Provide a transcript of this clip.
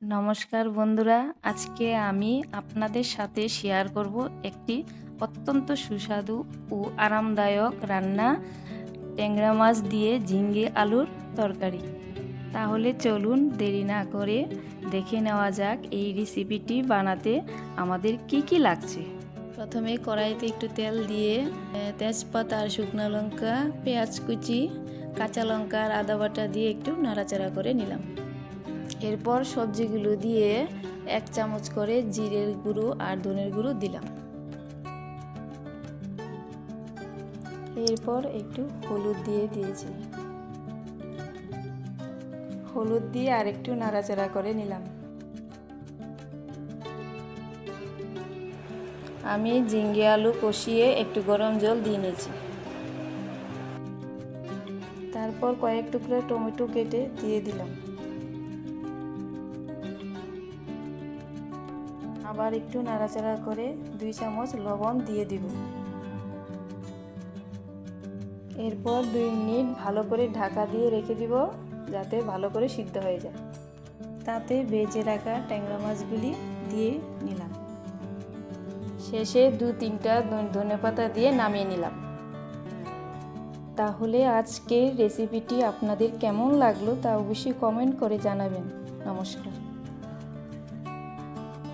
নমস্কার বন্ধুরা, আজকে আমি আপনাদের সাথে শেয়ার করব একটি অত্যন্ত সুস্বাদু ও আরামদায়ক রান্না, ট্যাংরা মাছ দিয়ে ঝিঙ্গে আলুর তরকারি। তাহলে চলুন দেরি না করে দেখে নেওয়া যাক এই রেসিপিটি বানাতে আমাদের কি লাগছে। প্রথমে কড়াইতে একটু তেল দিয়ে তেজপাতা আর শুকনো লঙ্কা, পেঁয়াজ কুচি, কাঁচা লঙ্কা আর আদা বাটা দিয়ে একটু নাড়াচাড়া করে নিলাম। এরপর সবজিগুলো দিয়ে 1 চামচ করে জিরের গুঁড়ো আর ধনের গুঁড়ো দিলাম। এরপর একটু হলুদ দিয়েছি। হলুদ দিয়ে আর একটু নাড়াচাড়া করে নিলাম। আমি ঝিঙ্গে আলু কষিয়ে একটু গরম জল দিয়ে নিয়েছি। তারপর কয়েক টুকরা টমেটো কেটে দিয়ে দিলাম। আবার একটু নাড়াচাড়া করে 2 চামচ লবণ দিয়ে দিব। এরপর 2 মিনিট ভালো করে ঢাকা দিয়ে রেখে দিব, যাতে ভালো করে সিদ্ধ হয়ে যায়। তাতে ভেজে রাখা ট্যাংরা মাছগুলি দিয়ে নিলাম। শেষে 2-3টা ধনেপাতা দিয়ে নামিয়ে নিলাম। তাহলে আজকের রেসিপিটি আপনাদের কেমন লাগলো তা অবশ্যই কমেন্ট করে জানাবেন। নমস্কার।